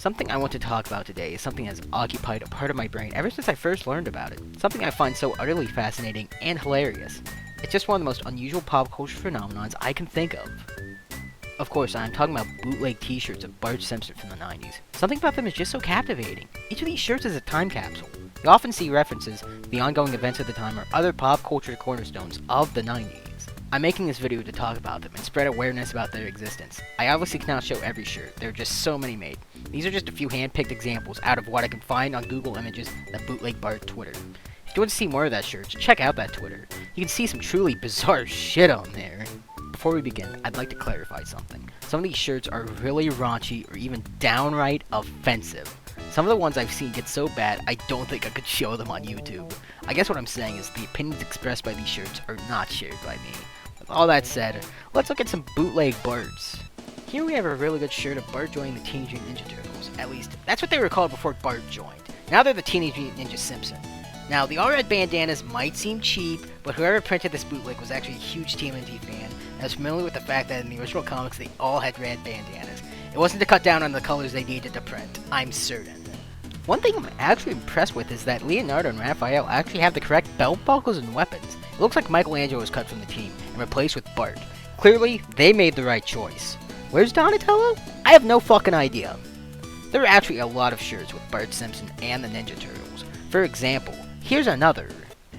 Something I want to talk about today is something that's occupied a part of my brain ever since I first learned about it. Something I find so utterly fascinating and hilarious. It's just one of the most unusual pop culture phenomenons I can think of. Of course, I'm talking about bootleg t-shirts of Bart Simpson from the 90s. Something about them is just so captivating. Each of these shirts is a time capsule. You often see references to the ongoing events of the time or other pop culture cornerstones of the 90s. I'm making this video to talk about them and spread awareness about their existence. I obviously cannot show every shirt, there are just so many made. These are just a few hand-picked examples out of what I can find on Google Images and Bootleg Bart Twitter. If you want to see more of that shirt, check out that Twitter. You can see some truly bizarre shit on there. Before we begin, I'd like to clarify something. Some of these shirts are really raunchy or even downright offensive. Some of the ones I've seen get so bad, I don't think I could show them on YouTube. I guess what I'm saying is the opinions expressed by these shirts are not shared by me. With all that said, let's look at some bootleg Barts. Here we have a really good shirt of Bart joining the Teenage Mutant Ninja Turtles. At least, that's what they were called before Bart joined. Now they're the Teenage Mutant Ninja Simpson. Now, the all-red bandanas might seem cheap, but whoever printed this bootleg was actually a huge TMNT fan and was familiar with the fact that in the original comics they all had red bandanas. It wasn't to cut down on the colors they needed to print, I'm certain. One thing I'm actually impressed with is that Leonardo and Raphael actually have the correct belt buckles and weapons. It looks like Michelangelo was cut from the team and replaced with Bart. Clearly, they made the right choice. Where's Donatello? I have no fucking idea. There are actually a lot of shirts with Bart Simpson and the Ninja Turtles. For example, here's another.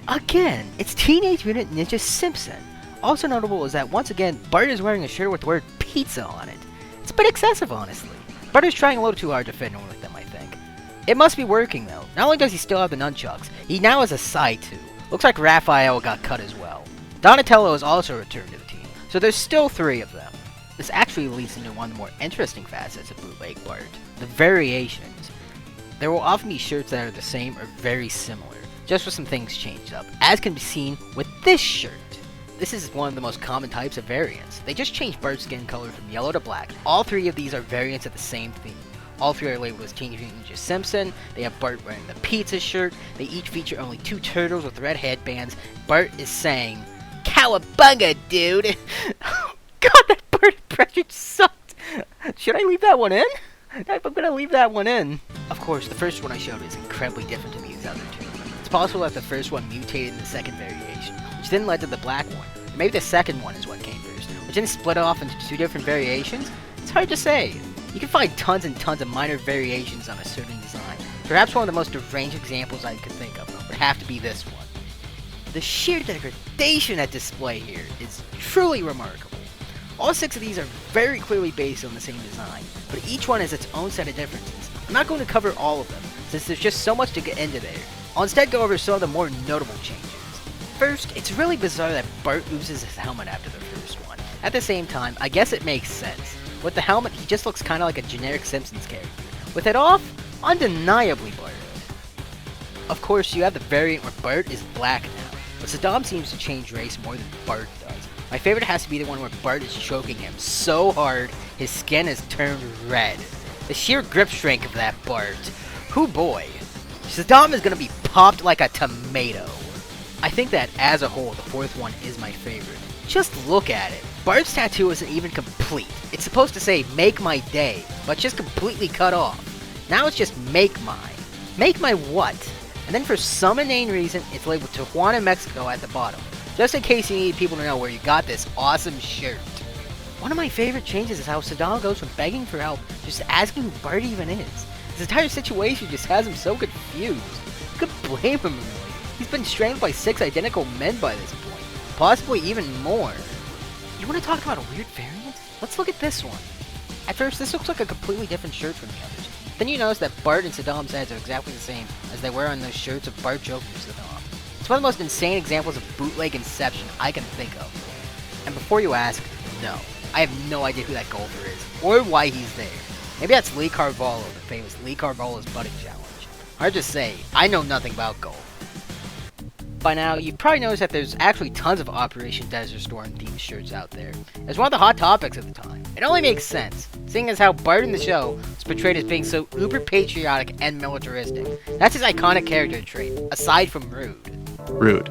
Again, it's Teenage Mutant Ninja Simpson. Also notable is that once again, Bart is wearing a shirt with the word pizza on it. It's a bit excessive, honestly. Bart is trying a little too hard to fit in with them, I think. It must be working though. Not only does he still have the nunchucks, he now has a side too. Looks like Raphael got cut as well. Donatello has also returned to the team, so there's still 3 of them. This actually leads into one of the more interesting facets of bootleg Bart, the variations. There will often be shirts that are the same or very similar, just with some things changed up, as can be seen with this shirt. This is one of the most common types of variants. They just changed Bart's skin color from yellow to black. All 3 of these are variants of the same theme. All 3 are labeled as Teenage Mutant Ninja Simpson. They have Bart wearing the pizza shirt. They each feature only 2 turtles with red headbands. Bart is saying, "Cowabunga, dude!" God, that Bart impression sucked. Should I leave that one in? I'm gonna leave that one in. Of course, the first one I showed is incredibly different to these other 2. It's possible that the first one mutated in the second variation, which then led to the black one. Or maybe the second one is what came first, which then split off into 2 different variations? It's hard to say. You can find tons and tons of minor variations on a certain design. Perhaps one of the most deranged examples I could think of would have to be this one. The sheer degradation at display here is truly remarkable. All 6 of these are very clearly based on the same design, but each one has its own set of differences. I'm not going to cover all of them, since there's just so much to get into there. I'll instead go over some of the more notable changes. First, it's really bizarre that Bart loses his helmet after the first one. At the same time, I guess it makes sense. With the helmet, he just looks kind of like a generic Simpsons character. With it off, undeniably Bart. Of course, you have the variant where Bart is black now, but Saddam seems to change race more than Bart does. My favorite has to be the one where Bart is choking him so hard, his skin is turned red. The sheer grip strength of that Bart. Hoo boy. Saddam is gonna be popped like a tomato. I think that as a whole, the 4th one is my favorite. Just look at it. Bart's tattoo isn't even complete. It's supposed to say, "Make my day," but just completely cut off. Now it's just "Make my." Make my what? And then for some inane reason, it's labeled Tijuana, Mexico at the bottom. Just in case you need people to know where you got this awesome shirt. One of my favorite changes is how Saddam goes from begging for help to just asking who Bart even is. This entire situation just has him so confused. You could blame him really. He's been strangled by 6 identical men by this point. Possibly even more. You want to talk about a weird variant? Let's look at this one. At first, this looks like a completely different shirt from the others. Then you notice that Bart and Saddam's heads are exactly the same as they were on those shirts of Bart joking Saddam. It's one of the most insane examples of bootleg inception I can think of. And before you ask, no, I have no idea who that golfer is, or why he's there. Maybe that's Lee Carvalho, the famous Lee Carvalho's putting challenge. Hard to say, I know nothing about golf. By now, you've probably noticed that there's actually tons of Operation Desert Storm themed shirts out there. It's one of the hot topics at the time. It only makes sense, seeing as how Bart in the show was portrayed as being so uber patriotic and militaristic. That's his iconic character trait, aside from rude.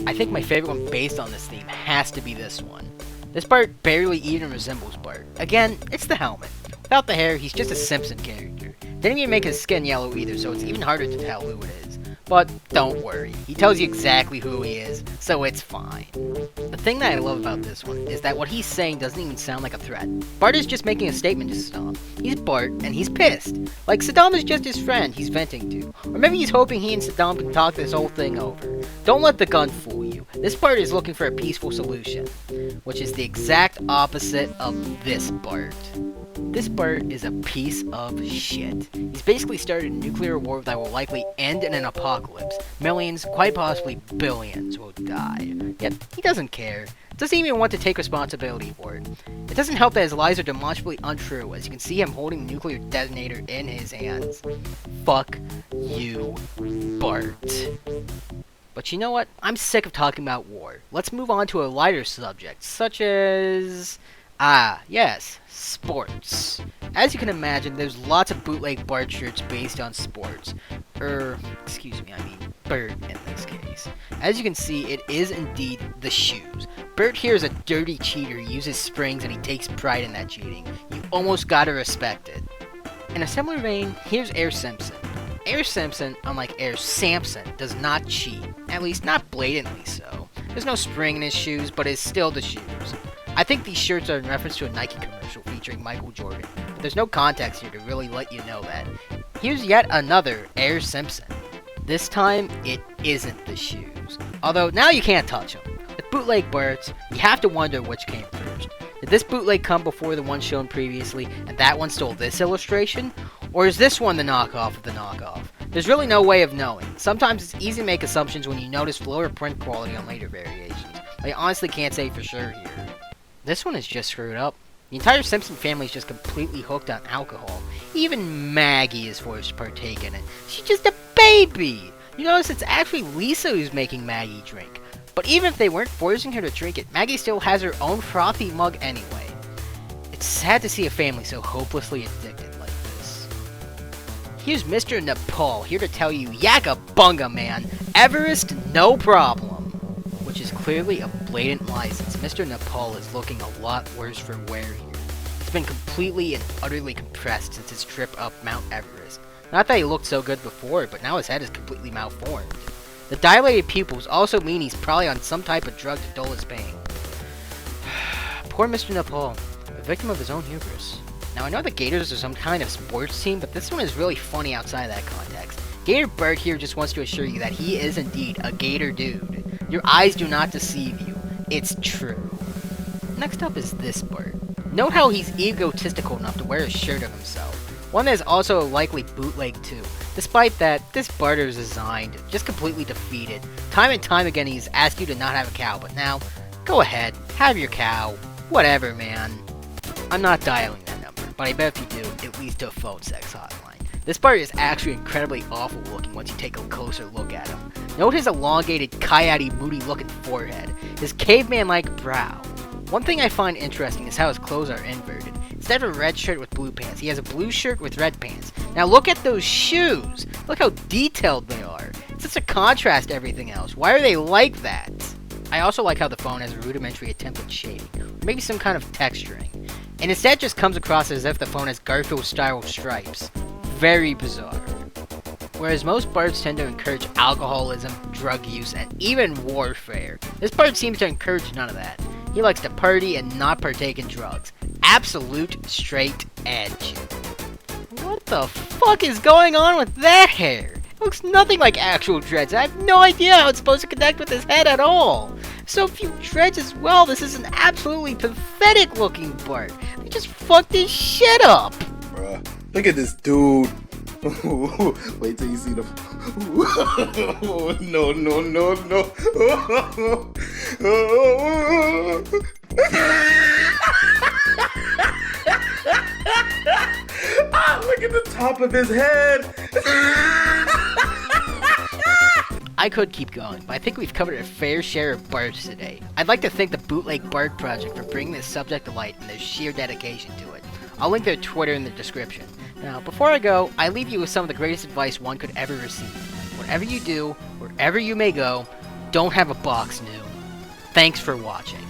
I think my favorite one based on this theme has to be this one. This Bart barely even resembles Bart. Again, it's the helmet. Without the hair, he's just a Simpson character. Didn't even make his skin yellow either, so it's even harder to tell who it is. But don't worry, he tells you exactly who he is, so it's fine. The thing that I love about this one is that what he's saying doesn't even sound like a threat. Bart is just making a statement to Saddam. He's Bart, and he's pissed. Like Saddam is just his friend he's venting to. Or maybe he's hoping he and Saddam can talk this whole thing over. Don't let the gun fool you. This Bart is looking for a peaceful solution, which is the exact opposite of this Bart. This Bart is a piece of shit. He's basically started a nuclear war that will likely end in an apocalypse. Millions, quite possibly billions, will die. Yet, he doesn't care. Doesn't even want to take responsibility for it. It doesn't help that his lies are demonstrably untrue, as you can see him holding the nuclear detonator in his hands. Fuck you, Bart. But you know what? I'm sick of talking about war. Let's move on to a lighter subject, such as... yes, sports. As you can imagine, there's lots of bootleg Bart shirts based on sports. Bert in this case. As you can see, it is indeed the shoes. Bert here is a dirty cheater, he uses springs, and he takes pride in that cheating. You almost gotta respect it. In a similar vein, here's Air Simpson. Air Simpson, unlike Air Samson, does not cheat. At least, not blatantly so. There's no spring in his shoes, but it's still the shoes. I think these shirts are in reference to a Nike commercial featuring Michael Jordan, but there's no context here to really let you know that. Here's yet another Air Simpson. This time, it isn't the shoes. Although, now you can't touch them. With bootleg Barts, you have to wonder which came first. Did this bootleg come before the one shown previously, and that one stole this illustration? Or is this one the knockoff of the knockoff? There's really no way of knowing. Sometimes it's easy to make assumptions when you notice lower print quality on later variations. I honestly can't say for sure here. This one is just screwed up. The entire Simpson family is just completely hooked on alcohol. Even Maggie is forced to partake in it. She's just a baby! You notice it's actually Lisa who's making Maggie drink. But even if they weren't forcing her to drink it, Maggie still has her own frothy mug anyway. It's sad to see a family so hopelessly addicted like this. Here's Mr. Nepal here to tell you, Yakka bunga man, Everest no problem. Which is clearly a blatant lie since Mr. Nepal is looking a lot worse for wear here. He's been completely and utterly compressed since his trip up Mount Everest. Not that he looked so good before, but now his head is completely malformed. The dilated pupils also mean he's probably on some type of drug to dull his pain. Poor Mr. Nepal, a victim of his own hubris. Now I know the Gators are some kind of sports team, but this one is really funny outside that context. Gator Bart here just wants to assure you that he is indeed a Gator dude. Your eyes do not deceive you. It's true. Next up is this Bart. Note how he's egotistical enough to wear a shirt of himself. One that is also a likely bootleg too. Despite that, this Bart is designed, just completely defeated. Time and time again he's asked you to not have a cow, but now, go ahead, have your cow. Whatever, man. I'm not dialing that number, but I bet if you do, it leads to a phone sex hotline. This Bart is actually incredibly awful looking once you take a closer look at him. Note his elongated, coyote, moody looking forehead, his caveman-like brow. One thing I find interesting is how his clothes are inverted. Instead of a red shirt with blue pants, he has a blue shirt with red pants. Now look at those shoes! Look how detailed they are. It's such a contrast to everything else. Why are they like that? I also like how the phone has a rudimentary attempt at shading, or maybe some kind of texturing. And instead just comes across as if the phone has Garfield-style stripes. Very bizarre. Whereas most Barts tend to encourage alcoholism, drug use, and even warfare, this Bart seems to encourage none of that. He likes to party and not partake in drugs. Absolute straight edge. What the fuck is going on with that hair? It looks nothing like actual dreads. I have no idea how it's supposed to connect with his head at all. So few dreads as well. This is an absolutely pathetic looking Bart. They just fucked his shit up. Bruh, look at this dude. Wait till you see the... No. Look at the top of his head. I could keep going, but I think we've covered a fair share of Barts today. I'd like to thank the Bootleg Bart Project for bringing this subject to light and their sheer dedication to it. I'll link their Twitter in the description. Now, before I go, I leave you with some of the greatest advice one could ever receive. Whatever you do, wherever you may go, don't have a box new. Thanks for watching.